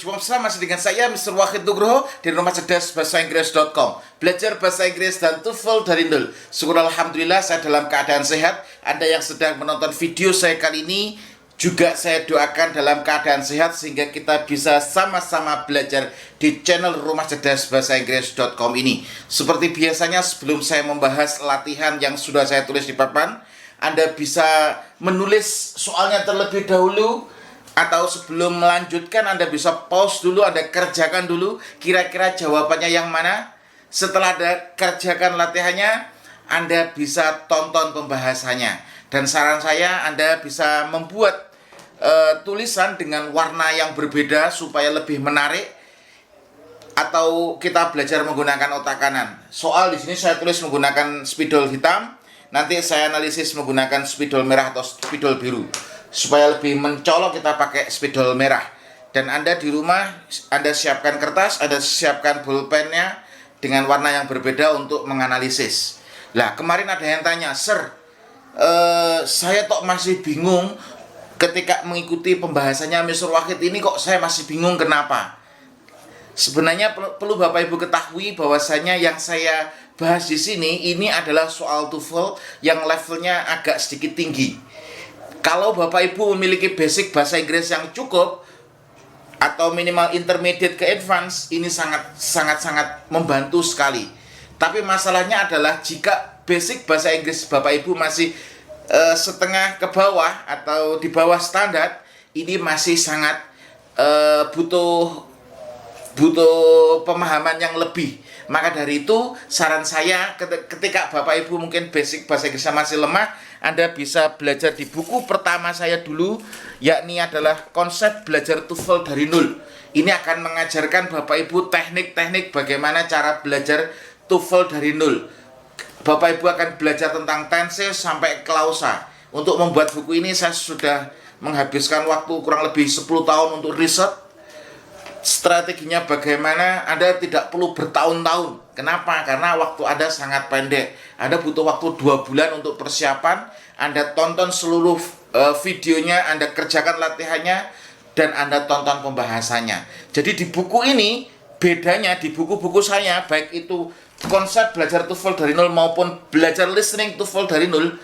Berjumpa bersama dengan saya Mr. Wahid Nugroho di rumah cerdas bahasa Inggris.com. Belajar bahasa Inggris dan TOEFL dari nol. Syukur alhamdulillah saya dalam keadaan sehat. Anda yang sedang menonton video saya kali ini juga saya doakan dalam keadaan sehat sehingga kita bisa sama-sama belajar di channel rumah cerdas bahasa Inggris.com ini. Seperti biasanya sebelum saya membahas latihan yang sudah saya tulis di papan, Anda bisa menulis soalnya terlebih dahulu. Atau sebelum melanjutkan Anda bisa pause dulu, Anda kerjakan dulu kira-kira jawabannya yang mana. Setelah Anda kerjakan latihannya, Anda bisa tonton pembahasannya. Dan saran saya Anda bisa membuat tulisan dengan warna yang berbeda supaya lebih menarik. Atau kita belajar menggunakan otak kanan. Soal di sini saya tulis menggunakan spidol hitam, nanti saya analisis menggunakan spidol merah atau spidol biru. Supaya lebih mencolok kita pakai spidol merah. Dan Anda di rumah, Anda siapkan kertas, Anda siapkan pulpennya dengan warna yang berbeda untuk menganalisis. Lah, kemarin ada yang tanya, Sir, saya kok masih bingung ketika mengikuti pembahasannya Mr. Wahid ini, kok saya masih bingung kenapa? Sebenarnya perlu Bapak Ibu ketahui bahwasanya yang saya bahas di sini ini adalah soal TOEFL yang levelnya agak sedikit tinggi. Kalau Bapak Ibu memiliki basic bahasa Inggris yang cukup atau minimal intermediate ke advance, ini sangat membantu sekali. Tapi masalahnya adalah jika basic bahasa Inggris Bapak Ibu masih setengah ke bawah atau di bawah standar, ini masih sangat butuh pemahaman yang lebih. Maka dari itu saran saya ketika Bapak Ibu mungkin basic bahasa Inggrisnya masih lemah, Anda bisa belajar di buku pertama saya dulu, yakni adalah konsep belajar TOEFL dari nol. Ini akan mengajarkan Bapak Ibu teknik-teknik bagaimana cara belajar TOEFL dari nol. Bapak Ibu akan belajar tentang tenses sampai klausa. Untuk membuat buku ini saya sudah menghabiskan waktu kurang lebih 10 tahun untuk riset. Strateginya bagaimana, Anda tidak perlu bertahun-tahun. Kenapa? Karena waktu Anda sangat pendek. Anda butuh waktu 2 bulan untuk persiapan. Anda tonton seluruh videonya, Anda kerjakan latihannya, dan Anda tonton pembahasannya. Jadi di buku ini, bedanya di buku-buku saya, baik itu konsep belajar TOEFL dari nol maupun belajar listening TOEFL dari nol,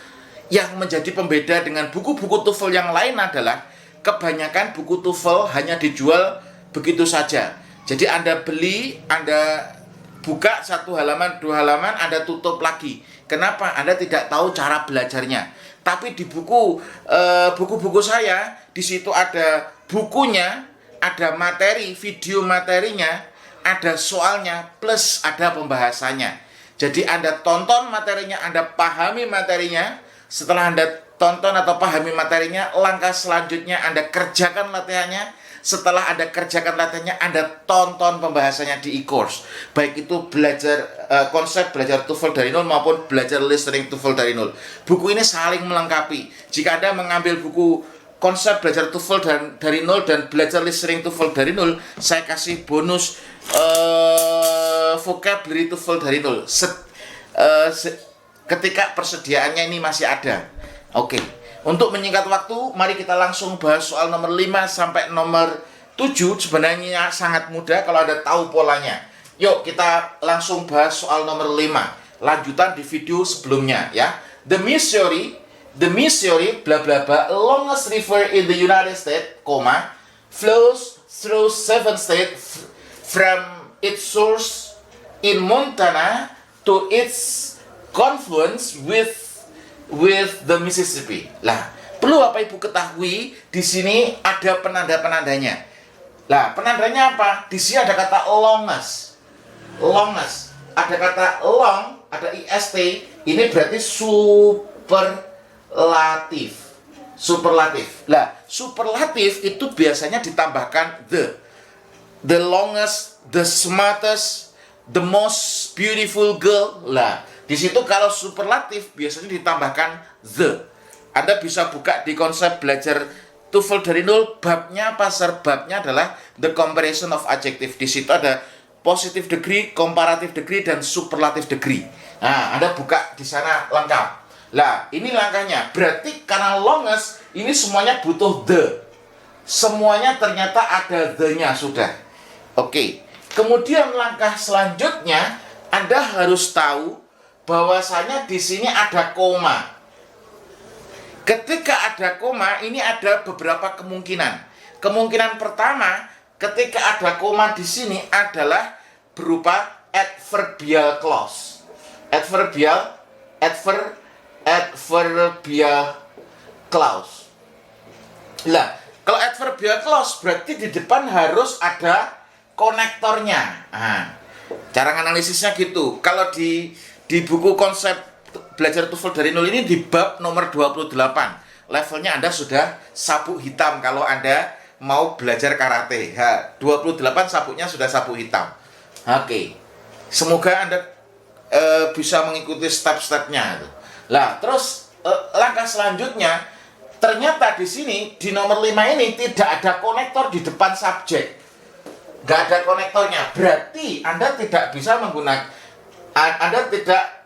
yang menjadi pembeda dengan buku-buku TOEFL yang lain adalah kebanyakan buku TOEFL hanya dijual begitu saja. Jadi Anda beli, Anda buka 1 halaman, 2 halaman, Anda tutup lagi. Kenapa? Anda tidak tahu cara belajarnya. Tapi di buku-buku saya, di situ ada bukunya, ada materi, video materinya, ada soalnya, plus ada pembahasannya. Jadi Anda tonton materinya, Anda pahami materinya. Setelah Anda tonton atau pahami materinya, langkah selanjutnya Anda kerjakan latihannya. Setelah Anda kerjakan latihannya, Anda tonton pembahasannya di e-course. Baik itu belajar konsep belajar TOEFL dari nol maupun belajar listening TOEFL dari nol. Buku ini saling melengkapi. Jika Anda mengambil buku konsep belajar TOEFL dari nol dan belajar listening TOEFL dari nol, saya kasih bonus vocabulary TOEFL dari nol. Ketika persediaannya ini masih ada. Oke. Untuk menyingkat waktu, mari kita langsung bahas soal nomor 5 sampai nomor 7. Sebenarnya sangat mudah kalau Anda tahu polanya. Yuk kita langsung bahas soal nomor 5. Lanjutan di video sebelumnya ya. The Missouri bla bla bla, longest river in the United States, flows through 7 states from its source in Montana to its confluence with the Mississippi. Lah, perlu Bapak Ibu ketahui di sini ada penanda-penandanya. Lah, penandanya apa? Di sini ada kata longest. Longest. Ada kata long, ada ist. Ini berarti superlatif. Superlatif. Lah, superlatif itu biasanya ditambahkan the. The longest, the smartest, the most beautiful girl. Lah, di situ kalau superlatif biasanya ditambahkan the. Anda bisa buka di konsep belajar TOEFL dari nol, babnya apa? Babnya adalah the comparison of adjective. Di situ ada positive degree, comparative degree, dan superlative degree. Nah, Anda buka di sana lengkap. Lah, ini langkahnya. Berarti karena longest, ini semuanya butuh the. semuanya ternyata ada the-nya sudah. Oke. Kemudian langkah selanjutnya Anda harus tahu bahwasanya di sini ada koma. Ketika ada koma, ini ada beberapa kemungkinan. Kemungkinan pertama, ketika ada koma di sini adalah berupa adverbial clause. Adverbial clause. Lah, kalau adverbial clause berarti di depan harus ada konektornya. Nah, cara analisisnya gitu. Kalau di buku konsep belajar TOEFL dari nol ini di bab nomor 28. Levelnya Anda sudah sabuk hitam kalau Anda mau belajar karate. 28 sabuknya sudah sabuk hitam. Oke. Semoga Anda bisa mengikuti step-stepnya. Lah, terus langkah selanjutnya ternyata di sini di nomor 5 ini tidak ada konektor di depan subjek. Nggak ada konektornya, berarti Anda tidak bisa menggunakan, Anda tidak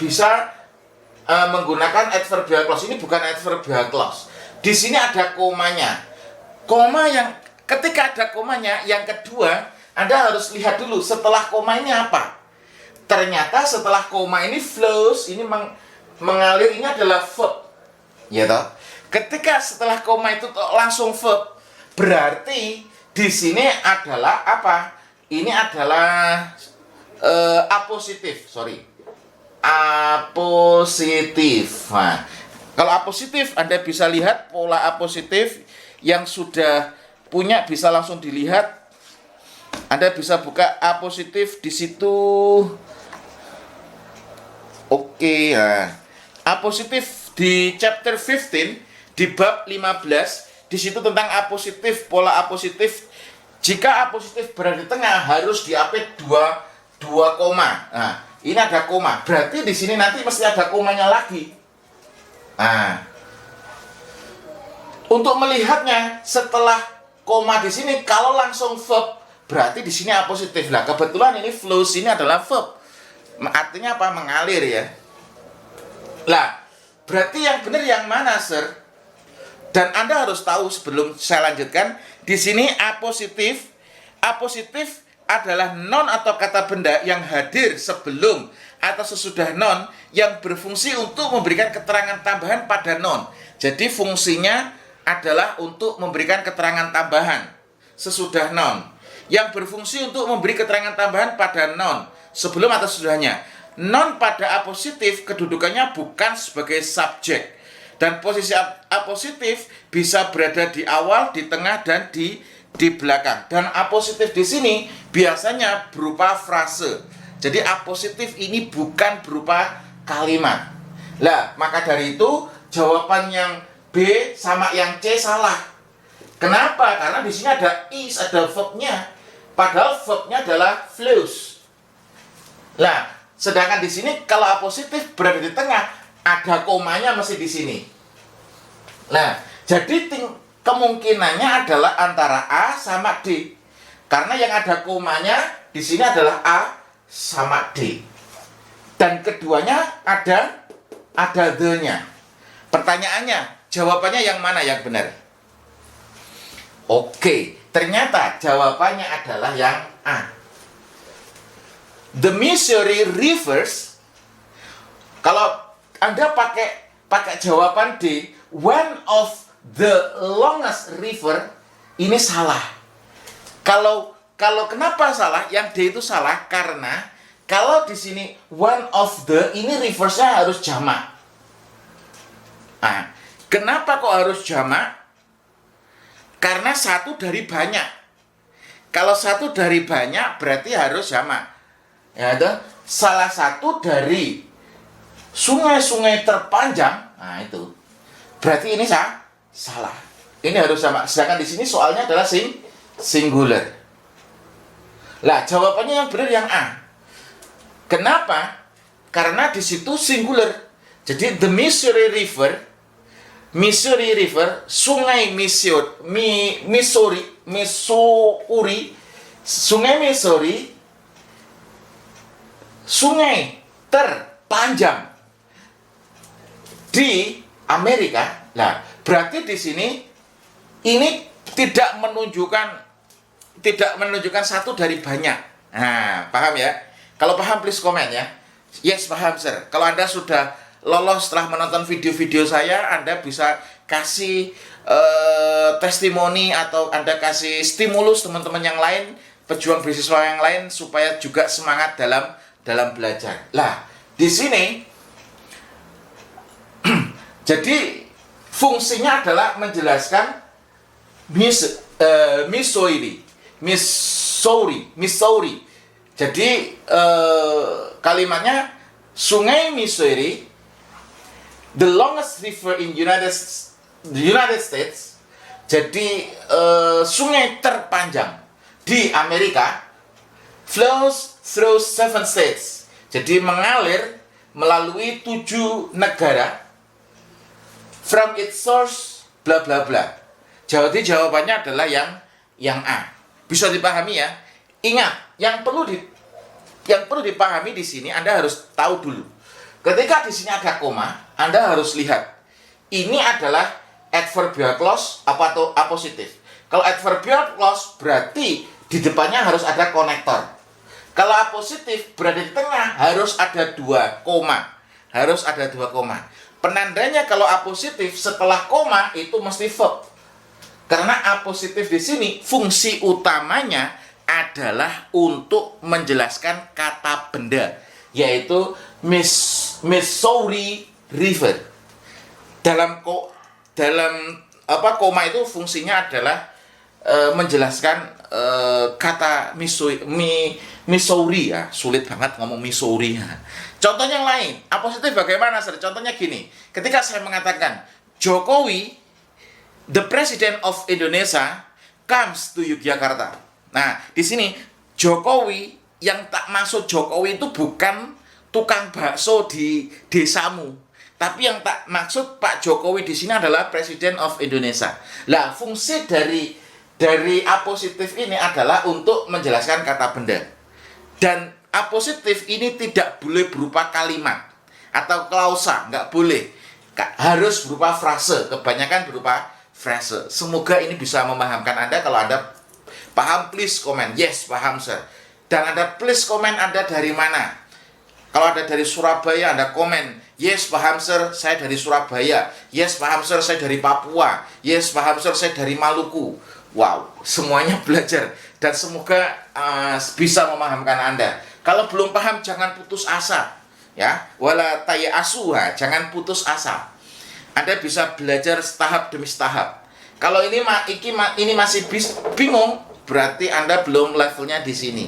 bisa menggunakan adverbial clause. Ini bukan adverbial clause. Di sini ada komanya. Koma yang ketika ada komanya, yang kedua Anda harus lihat dulu setelah koma ini apa. Ternyata setelah koma ini flows, ini mengalir, ini adalah verb, ya toh. Ketika setelah koma itu langsung verb, berarti di sini adalah apa? Ini adalah apositif, apositif. Nah, kalau apositif Anda bisa lihat pola apositif yang sudah punya bisa langsung dilihat. Anda bisa buka apositif di situ. Oke, nah. Apositif di chapter 15 di bab 15. Di situ tentang apositif, pola apositif. Jika apositif berada di tengah harus diapit dua koma. Nah, ini ada koma. Berarti di sini nanti mesti ada komanya lagi. Nah, untuk melihatnya setelah koma di sini kalau langsung verb, berarti di sini apositif. Lah, kebetulan ini flows ini adalah verb. Artinya apa? Mengalir ya. Lah, berarti yang benar yang mana, Sir? Dan Anda harus tahu sebelum saya lanjutkan, di sini apositif adalah non atau kata benda yang hadir sebelum atau sesudah non yang berfungsi untuk memberikan keterangan tambahan pada non. Jadi fungsinya adalah untuk memberikan keterangan tambahan sesudah non. Yang berfungsi untuk memberi keterangan tambahan pada non sebelum atau sesudahnya. Non pada apositif kedudukannya bukan sebagai subjek. Dan posisi apositif bisa berada di awal, di tengah, dan di belakang. Dan apositif di sini biasanya berupa frase. Jadi apositif ini bukan berupa kalimat. Lah, maka dari itu jawaban yang B sama yang C salah. Kenapa? Karena di sini ada is, ada verbnya. Padahal verbnya adalah flows. Lah, sedangkan di sini kalau apositif berada di tengah, ada komanya masih di sini. Nah, jadi kemungkinannya adalah antara A sama D. Karena yang ada komanya di sini adalah A sama D. Dan keduanya ada the-nya. Pertanyaannya, jawabannya yang mana yang benar? Oke, ternyata jawabannya adalah yang A. The Missouri Rivers, kalau Anda pakai jawaban D, one of the longest river, ini salah. Kalau kenapa salah? Yang D itu salah karena kalau di sini one of the, ini reverse-nya harus jamak. Nah, kenapa kok harus jamak? Karena satu dari banyak. Kalau satu dari banyak berarti harus jamak. Ya, itu salah satu dari sungai-sungai terpanjang. Nah, itu berarti ini salah. Ini harus sama. Sedangkan di sini soalnya adalah singular. Lah, jawabannya yang benar yang A. Kenapa? Karena di situ singular. Jadi the Missouri River, Sungai Missouri, Sungai Missouri, sungai terpanjang di Amerika. Nah, berarti di sini ini tidak menunjukkan satu dari banyak. Nah, paham ya? Kalau paham please komen ya. Yes, paham sir. Kalau Anda sudah lolos setelah menonton video-video saya, Anda bisa kasih testimoni atau Anda kasih stimulus teman-teman yang lain, pejuang beasiswa yang lain supaya juga semangat dalam belajar. Lah, di sini jadi fungsinya adalah menjelaskan Missouri. Jadi kalimatnya Sungai Missouri, the longest river in the United States. Jadi sungai terpanjang di Amerika, flows through 7 states. Jadi mengalir melalui 7 negara. From its source, bla bla bla. Jadi jawabannya adalah yang A. Bisa dipahami ya? Ingat, yang perlu dipahami di sini Anda harus tahu dulu. Ketika di sini ada koma, Anda harus lihat. Ini adalah adverbial clause atau apositif. Kalau adverbial clause berarti di depannya harus ada konektor. Kalau apositif berarti di tengah harus ada 2 koma. Harus ada 2 koma. Penandanya kalau apositif setelah koma itu mesti verb. Karena apositif di sini fungsi utamanya adalah untuk menjelaskan kata benda, yaitu Missouri River. Dalam koma itu fungsinya adalah menjelaskan kata Missouri ya, sulit banget ngomong Missouri ya. Contoh yang lain, apositif bagaimana? Contohnya gini, ketika saya mengatakan Jokowi, the President of Indonesia, comes to Yogyakarta. Nah, di sini Jokowi, yang tak maksud Jokowi itu bukan tukang bakso di desamu, tapi yang tak maksud Pak Jokowi di sini adalah President of Indonesia. Lah, fungsi dari apositif ini adalah untuk menjelaskan kata benda. Dan apositif ini tidak boleh berupa kalimat atau klausa, nggak boleh. Harus berupa frase, kebanyakan berupa frase. Semoga ini bisa memahamkan Anda. Kalau Anda paham, please komen. Yes, paham sir. Dan Anda please komen Anda dari mana. Kalau Anda dari Surabaya, Anda komen. Yes, paham sir, saya dari Surabaya. Yes, paham sir, saya dari Papua. Yes, paham sir, saya dari Maluku. Wow, semuanya belajar. Dan semoga bisa memahamkan Anda. Kalau belum paham, jangan putus asa. Ya, wala taya'asuha, jangan putus asa. Anda bisa belajar setahap demi setahap. Kalau ini masih bingung, berarti Anda belum levelnya di sini.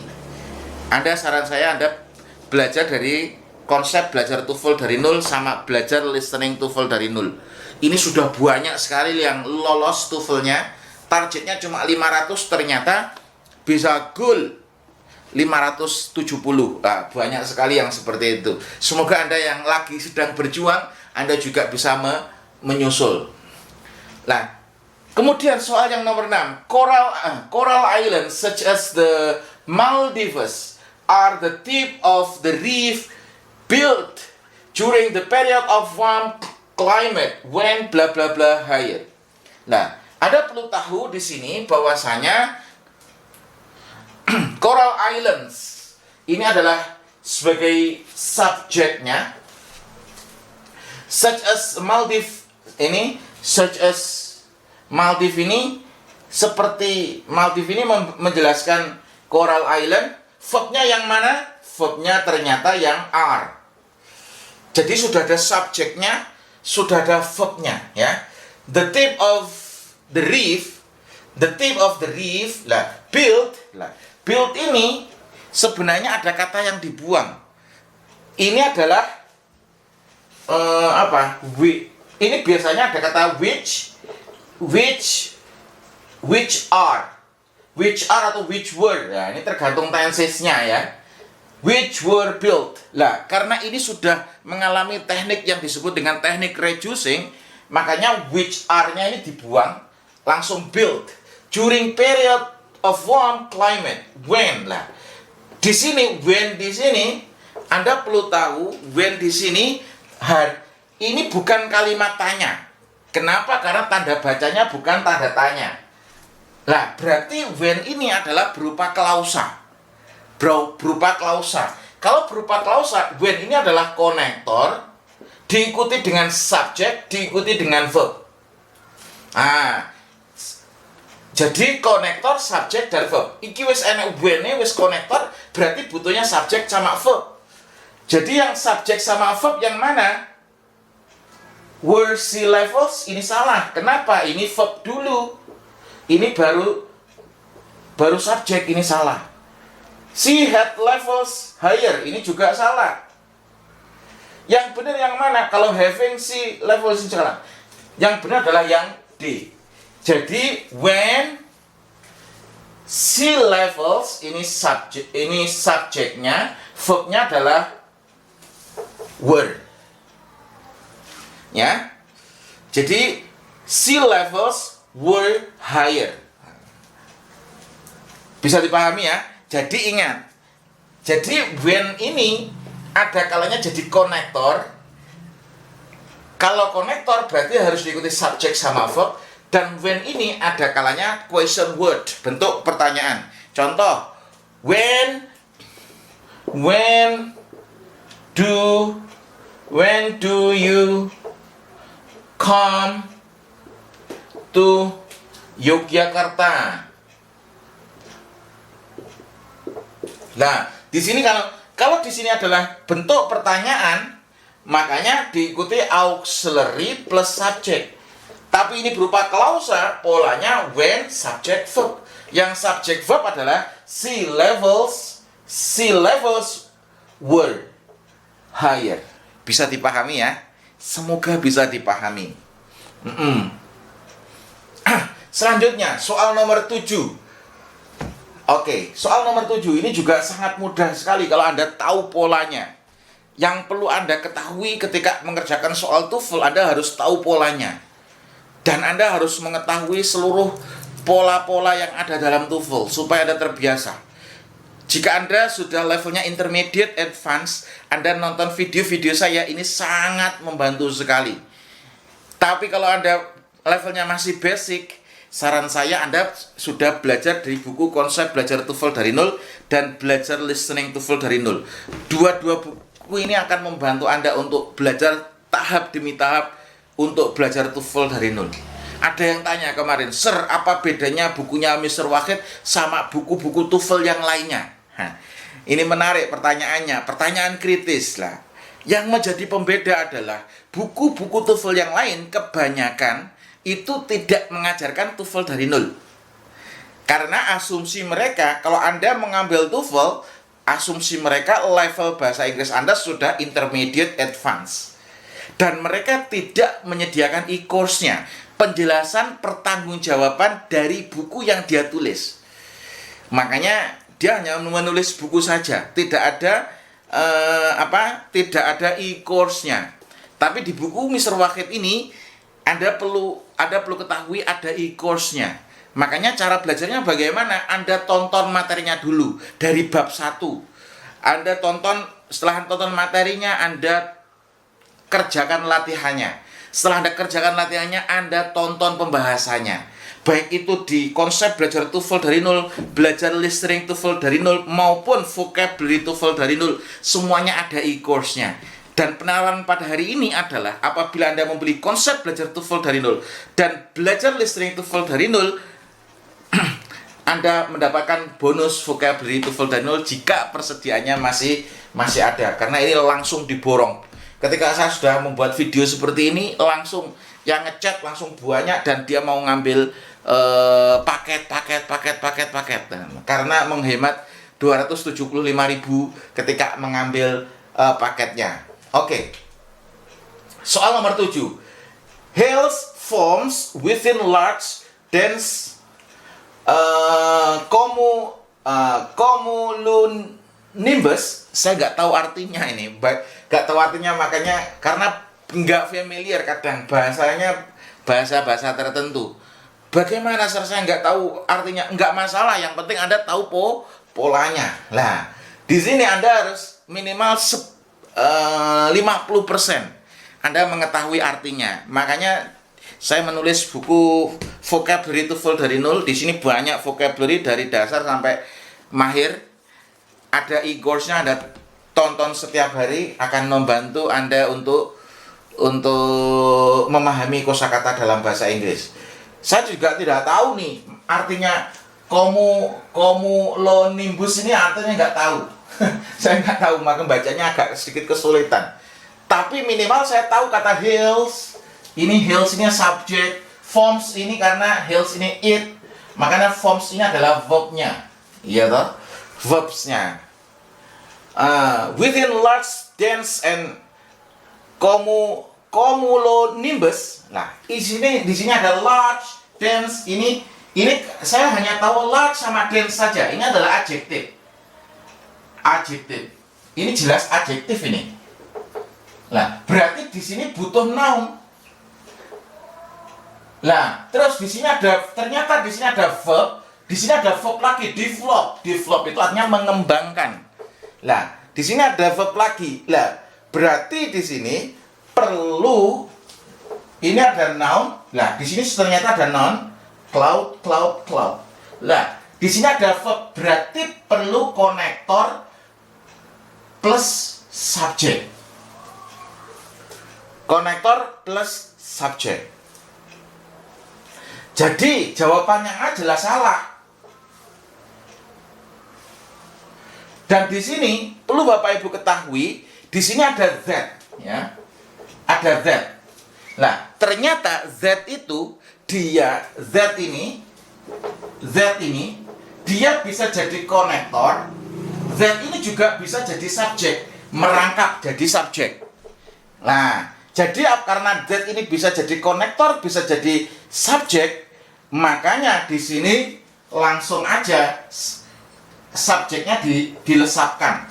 Saran saya Anda belajar dari konsep belajar TOEFL dari nol sama belajar listening TOEFL dari nol. Ini sudah banyak sekali yang lolos TOEFL-nya. Targetnya cuma 500, ternyata bisa goal 570. Nah, banyak sekali yang seperti itu. Semoga Anda yang lagi sedang berjuang, Anda juga bisa menyusul. Nah, kemudian soal yang nomor 6. Coral islands such as the Maldives are the tip of the reef built during the period of warm climate when bla bla bla higher. Nah, Anda perlu tahu di sini bahwasanya Coral Islands ini adalah sebagai subjeknya, such as Maldives ini, seperti Maldives ini menjelaskan Coral Island. Verbnya yang mana? Verbnya ternyata yang are. Jadi sudah ada subjeknya, sudah ada verbnya ya. The tip of the reef lah, build ini sebenarnya ada kata yang dibuang. Ini adalah ini biasanya ada kata which are atau which were. Nah, ini tergantung tensesnya ya. Which were built. Lah, karena ini sudah mengalami teknik yang disebut dengan teknik reducing, makanya which are-nya ini dibuang, langsung built during period of warm climate. When lah. Di sini when di sini Anda perlu tahu when di sini ini bukan kalimat tanya. Kenapa? Karena tanda bacanya bukan tanda tanya. Nah, berarti when ini adalah berupa klausa. Berupa klausa. Kalau berupa klausa, when ini adalah konektor, diikuti dengan subjek, diikuti dengan verb. Nah, jadi konektor, subjek, dan verb. Iki wis enek when wis konektor, berarti butuhnya subjek sama verb. Jadi yang subjek sama verb yang mana? Were sea levels ini salah. Kenapa? Ini verb dulu. Ini baru subjek, ini salah. She had levels higher, ini juga salah. Yang benar yang mana? Kalau having sea levels ini salah. Yang benar adalah yang D. Jadi when sea levels ini subjeknya, verbnya adalah were. Ya. Jadi sea levels were higher. Bisa dipahami ya? Jadi ingat. Jadi when ini ada kalanya jadi konektor. Kalau konektor berarti harus diikuti subjek sama verb, dan when ini ada kalanya question word, bentuk pertanyaan. Contoh, when do you come to Yogyakarta? Nah, di sini kalau di sini adalah bentuk pertanyaan, makanya diikuti auxiliary plus subject. Tapi ini berupa klausa, polanya when subject verb. Yang subject verb adalah sea levels were higher. Bisa dipahami ya? Semoga bisa dipahami. Selanjutnya, soal nomor 7. Oke, soal nomor 7 ini juga sangat mudah sekali kalau Anda tahu polanya. Yang perlu Anda ketahui ketika mengerjakan soal TOEFL, Anda harus tahu polanya. Dan Anda harus mengetahui seluruh pola-pola yang ada dalam TOEFL supaya Anda terbiasa. Jika Anda sudah levelnya intermediate advance, Anda nonton video-video saya ini sangat membantu sekali. Tapi kalau Anda levelnya masih basic, saran saya Anda sudah belajar dari buku konsep belajar TOEFL dari nol dan belajar listening TOEFL dari nol. Dua-dua buku ini akan membantu Anda untuk belajar tahap demi tahap untuk belajar TOEFL dari nol. Ada yang tanya kemarin, Sir, apa bedanya bukunya Mr. Wahid sama buku-buku TOEFL yang lainnya? Ini menarik pertanyaannya, pertanyaan kritis lah. Yang menjadi pembeda adalah buku-buku TOEFL yang lain kebanyakan itu tidak mengajarkan TOEFL dari nol. Karena asumsi mereka, kalau Anda mengambil TOEFL, asumsi mereka level bahasa Inggris Anda sudah intermediate advance. Dan mereka tidak menyediakan e-course-nya, penjelasan pertanggungjawaban dari buku yang dia tulis. Makanya dia hanya menulis buku saja, tidak ada tidak ada e-course-nya. Tapi di buku Mr. Wahid ini Anda perlu ketahui ada e-course-nya. Makanya cara belajarnya bagaimana? Anda tonton materinya dulu dari bab 1. Anda tonton, setelah tonton materinya Anda kerjakan latihannya. Setelah Anda kerjakan latihannya, Anda tonton pembahasannya. Baik itu di konsep belajar TOEFL dari nol, belajar listening TOEFL dari nol, maupun vocabulary TOEFL dari nol, semuanya ada e-course-nya. Dan penawaran pada hari ini adalah apabila Anda membeli konsep belajar TOEFL dari nol dan belajar listening TOEFL dari nol, Anda mendapatkan bonus vocabulary TOEFL dari nol jika persediaannya masih ada. Karena ini langsung diborong. Ketika saya sudah membuat video seperti ini, langsung yang ngechat langsung banyak dan dia mau ngambil paket. Karena menghemat 275.000 ketika mengambil paketnya. Oke. Soal nomor 7. Hails forms within large dense cumulonimbus. Saya nggak tahu artinya ini. Nggak tahu artinya, makanya karena nggak familiar kadang bahasanya bahasa-bahasa tertentu. Bagaimana saya nggak tahu artinya? Nggak masalah, yang penting Anda tahu polanya. Nah, di sini Anda harus minimal 50% Anda mengetahui artinya. Makanya Saya menulis buku vocabulary TOEFL dari nol. Di sini banyak vocabulary dari dasar sampai mahir. Ada e-course-nya, Anda tonton setiap hari, akan membantu Anda untuk memahami kosakata dalam bahasa Inggris. Saya juga tidak tahu nih artinya cumulonimbus ini, artinya nggak tahu. Saya nggak tahu, maka bacanya agak sedikit kesulitan. Tapi minimal saya tahu kata hills. Ini hills-nya subject, forms ini karena hills ini it, makanya forms ini adalah verb-nya. Iya toh? Verbs-nya. Within large, dense, and cumulonimbus. Nah, di sini ada large, dense. Ini saya hanya tahu large sama dense saja. Ini adalah adjektif. Adjektif. Ini jelas adjektif ini. Nah, berarti di sini butuh noun. Nah, terus di sini ternyata di sini ada verb. Di sini ada verb lagi, develop. Develop itu artinya mengembangkan. Lah, di sini ada verb lagi. Lah, berarti di sini perlu ini ada noun. Lah, di sini ternyata ada noun, cloud. Lah, di sini ada verb, berarti perlu konektor plus subject. Konektor plus subject. Jadi jawabannya A jelas salah. Dan di sini perlu Bapak Ibu ketahui, di sini ada that, ya. Ada that. Nah, ternyata that itu Z ini dia bisa jadi konektor. Z ini juga bisa jadi subjek, merangkap jadi subjek. Nah, jadi karena Z ini bisa jadi konektor, bisa jadi subjek, makanya di sini langsung aja subjeknya dilesapkan.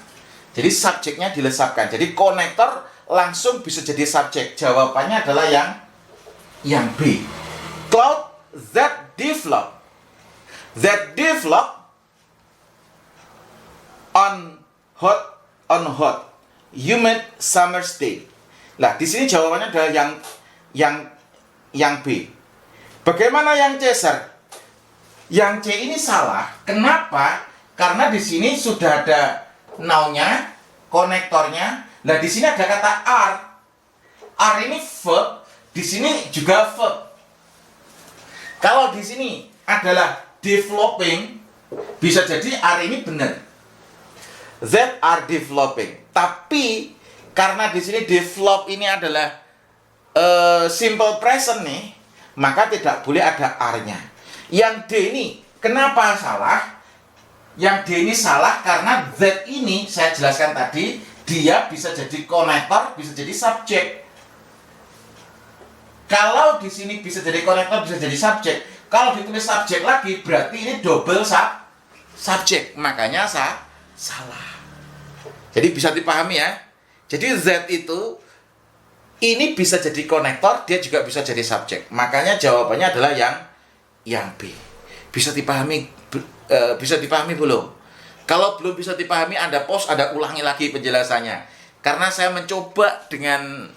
Jadi subjeknya dilesapkan. Jadi konektor langsung bisa jadi subjek. Jawabannya adalah yang B. Cloud that develop on hot humid summer's day. Nah, di sini jawabannya adalah yang B. Bagaimana yang C, Sir? Yang C ini salah. Kenapa? Karena di sini sudah ada noun-nya, konektornya. Nah, di sini ada kata are. Are ini verb, di sini juga verb. Kalau di sini adalah developing, bisa jadi are ini benar. That are developing. Tapi karena di sini develop ini adalah simple present nih, maka tidak boleh ada are-nya. Yang D ini kenapa salah? Yang D ini salah karena that ini saya jelaskan tadi, dia bisa jadi konektor, bisa jadi subjek. Kalau di sini bisa jadi konektor, bisa jadi subjek. Kalau ditulis subjek lagi, berarti ini double subjek. Makanya salah. Jadi bisa dipahami ya. Jadi Z itu ini bisa jadi konektor, dia juga bisa jadi subjek. Makanya jawabannya adalah yang B. Bisa dipahami belum? Kalau belum bisa dipahami, Anda pause, Anda ulangi lagi penjelasannya. Karena saya mencoba dengan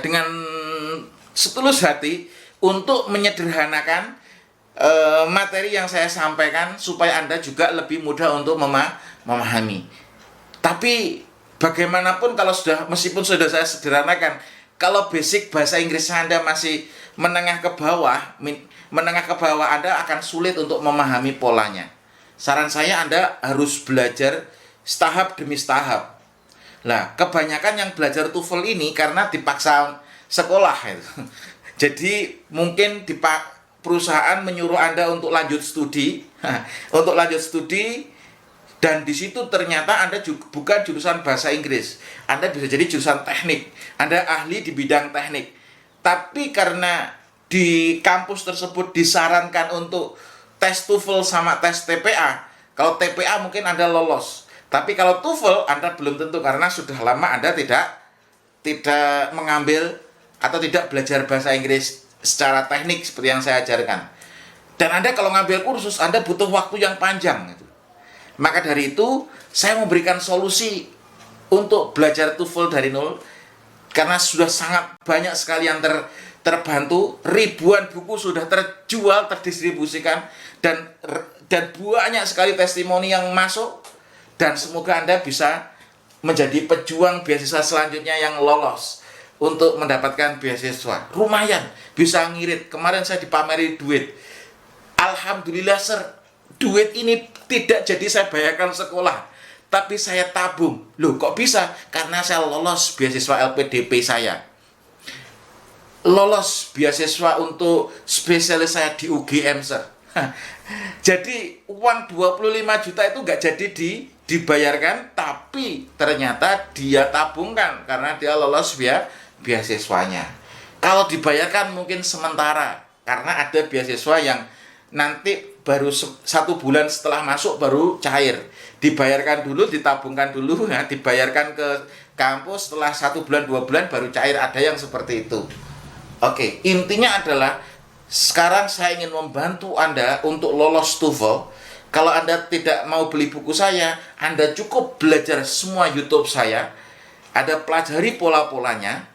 dengan setulus hati untuk menyederhanakan materi yang saya sampaikan supaya Anda juga lebih mudah untuk memahami. Tapi bagaimanapun meskipun sudah saya sederhanakan, kalau basic bahasa Inggris Anda masih menengah ke bawah Anda akan sulit untuk memahami polanya. Saran saya Anda harus belajar setahap demi setahap. Nah, kebanyakan yang belajar TOEFL ini karena dipaksa sekolah itu. Jadi mungkin perusahaan menyuruh Anda untuk lanjut studi, dan di situ ternyata Anda bukan jurusan bahasa Inggris. Anda bisa jadi jurusan teknik. Anda ahli di bidang teknik. Tapi karena di kampus tersebut disarankan untuk tes TOEFL sama tes TPA. Kalau TPA mungkin Anda lolos. Tapi kalau TOEFL Anda belum tentu karena sudah lama Anda tidak mengambil atau tidak belajar bahasa Inggris secara teknik seperti yang saya ajarkan. Dan Anda kalau ngambil kursus Anda butuh waktu yang panjang gitu. Maka dari itu, saya memberikan solusi untuk belajar TOEFL dari nol, karena sudah sangat banyak sekali yang terbantu, ribuan buku sudah terjual, terdistribusikan, dan banyak sekali testimoni yang masuk, dan semoga Anda bisa menjadi pejuang beasiswa selanjutnya yang lolos untuk mendapatkan beasiswa. Lumayan, bisa ngirit. Kemarin saya dipameri duit. Alhamdulillah, Sir, duit ini tidak jadi saya bayarkan sekolah, tapi saya tabung. Loh, kok bisa? Karena saya lolos beasiswa LPDP saya. Lolos beasiswa untuk spesialis saya di UGM, Sir. Jadi uang 25 juta itu nggak jadi dibayarkan, tapi ternyata dia tabungkan karena dia lolos beasiswanya. Kalau dibayarkan mungkin sementara, karena ada beasiswa yang nanti baru 1 bulan setelah masuk baru cair. Dibayarkan dulu, ditabungkan dulu, ya, dibayarkan ke kampus, setelah 1 bulan 2 bulan baru cair. Ada yang seperti itu. Oke, intinya adalah sekarang saya ingin membantu Anda untuk lolos TOEFL. Kalau Anda tidak mau beli buku saya, Anda cukup belajar semua YouTube saya. Ada pelajari pola-polanya.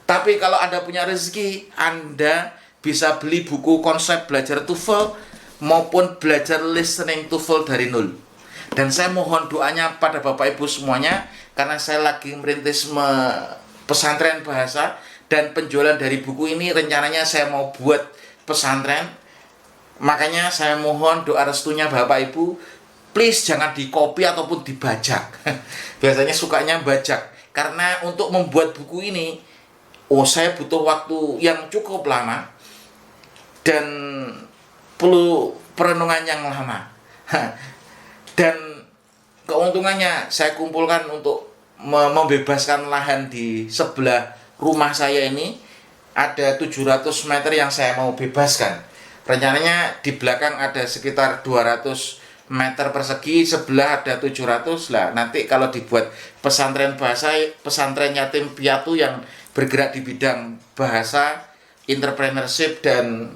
Tapi kalau Anda punya rezeki, Anda bisa beli buku konsep belajar TOEFL maupun belajar listening TOEFL dari nol. Dan saya mohon doanya pada Bapak Ibu semuanya, karena saya lagi merintis pesantren bahasa, dan penjualan dari buku ini rencananya saya mau buat pesantren. Makanya saya mohon doa restunya Bapak Ibu. Please jangan di copy ataupun dibajak. Biasanya sukanya bajak. Karena untuk membuat buku ini, saya butuh waktu yang cukup lama dan perlu perenungan yang lama. Dan keuntungannya saya kumpulkan untuk membebaskan lahan di sebelah rumah saya ini. Ada 700 meter yang saya mau bebaskan. Rencananya di belakang ada sekitar 200 meter persegi, sebelah ada 700 lah. Nanti kalau dibuat pesantren bahasa, pesantren yatim piatu yang bergerak di bidang bahasa, entrepreneurship, dan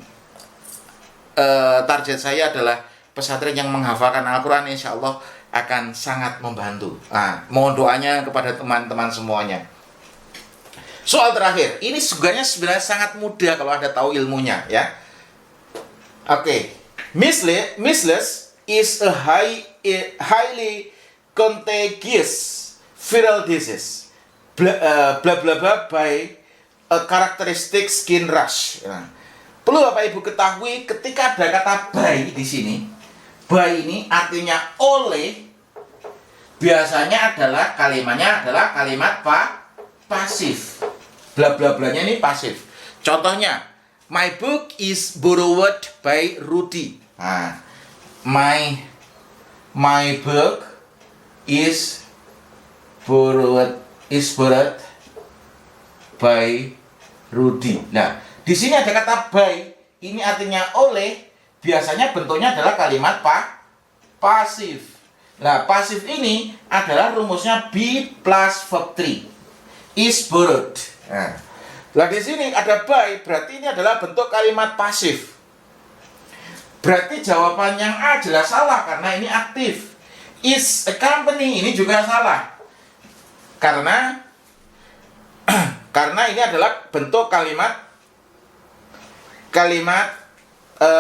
target saya adalah pesantren yang menghafalkan Al-Quran, insya Allah akan sangat membantu. Mohon doanya kepada teman-teman semuanya. Soal terakhir, ini sebenarnya sangat mudah kalau Anda tahu ilmunya, ya. Oke. Measles is a highly contagious viral disease. Blah blah blah by a characteristic skin rash. Perlu Bapak Ibu ketahui, ketika ada kata by di sini, by ini artinya oleh, biasanya adalah kalimatnya adalah kalimat pasif. Bla bla blanya ini pasif. Contohnya, my book is borrowed by Rudy. My book is borrowed by Rudy. Nah, di sini ada kata by, ini artinya oleh, biasanya bentuknya adalah kalimat pasif. Nah, pasif ini adalah rumusnya be plus verb 3. Is borrowed. Nah, di sini ada by, berarti ini adalah bentuk kalimat pasif. Berarti jawaban yang A jelas salah karena ini aktif. Is a company, ini juga salah. Karena ini adalah bentuk kalimat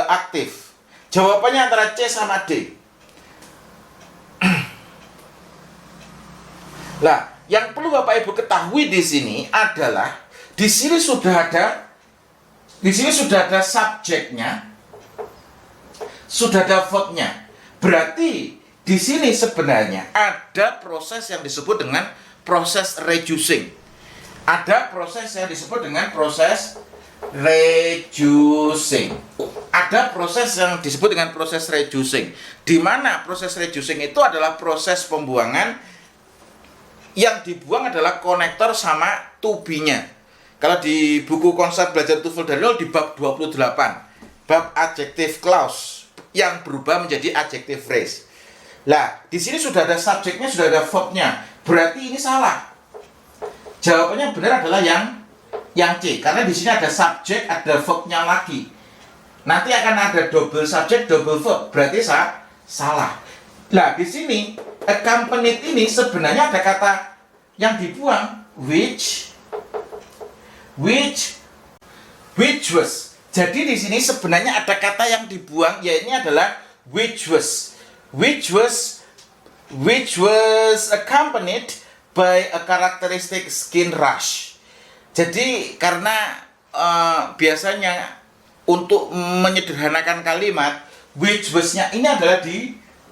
aktif. Jawabannya antara C sama D. Lah, yang perlu Bapak Ibu ketahui di sini adalah di sini sudah ada subjeknya, sudah ada verbnya. Berarti di sini sebenarnya ada proses yang disebut dengan proses reducing. Ada proses yang disebut dengan proses reducing. Ada proses yang disebut dengan proses reducing. Di mana proses reducing itu adalah proses pembuangan. Yang dibuang adalah konektor sama to-be-nya. Kalau di buku konsep belajar TOEFL dari nol di bab 28, bab adjective clause yang berubah menjadi adjective phrase. Lah, di sini sudah ada subjeknya, sudah ada verbnya. Berarti ini salah. Jawabannya benar adalah yang C, karena di sini ada subjek, ada verbnya lagi. Nanti akan ada double subjek, double verb. Berarti salah. Lah, di sini accompanied ini sebenarnya ada kata yang dibuang, which which was. Jadi di sini sebenarnya ada kata yang dibuang, yaitu adalah which was accompanied by a characteristic skin rash. Jadi karena biasanya untuk menyederhanakan kalimat, which was-nya ini adalah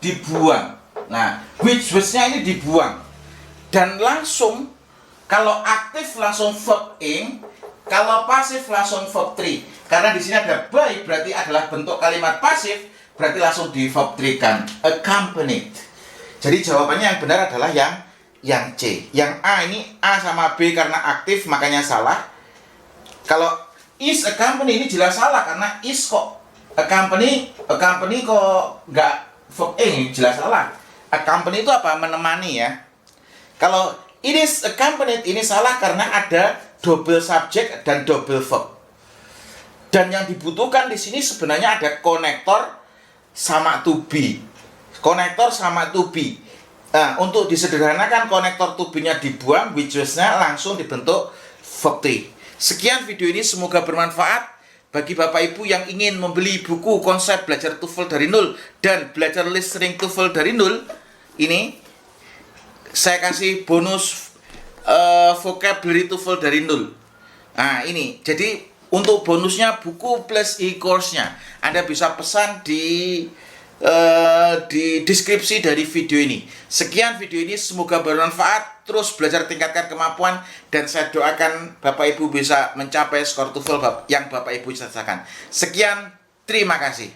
dibuang. Nah, which was-nya ini dibuang. Dan langsung, kalau aktif langsung verb ing, kalau pasif langsung verb 3. Karena di sini ada by, berarti adalah bentuk kalimat pasif, berarti langsung di verb 3 kan, accompanied. Jadi jawabannya yang benar adalah yang C. Yang A ini A sama B karena aktif makanya salah. Kalau is accompany ini jelas salah karena is kok accompany kok nggak verb ing, jelas salah. Accompany itu apa? Menemani ya. Kalau it is accompanied ini salah karena ada double subject dan double verb. Dan yang dibutuhkan di sini sebenarnya ada konektor sama to be. Konektor sama to be. Nah, untuk disederhanakan konektor to be-nya dibuang, which was-nya langsung dibentuk verb 3. Sekian video ini, semoga bermanfaat bagi Bapak Ibu yang ingin membeli buku konsep belajar TOEFL dari nol dan belajar listening TOEFL dari nol. Ini saya kasih bonus vocabulary TOEFL dari nol. Nah, ini. Jadi untuk bonusnya buku plus e-course-nya. Anda bisa pesan di deskripsi dari video ini. Sekian video ini, semoga bermanfaat. Terus belajar, tingkatkan kemampuan, dan saya doakan Bapak Ibu bisa mencapai skor TOEFL yang Bapak Ibu cita-citakan. Sekian, terima kasih.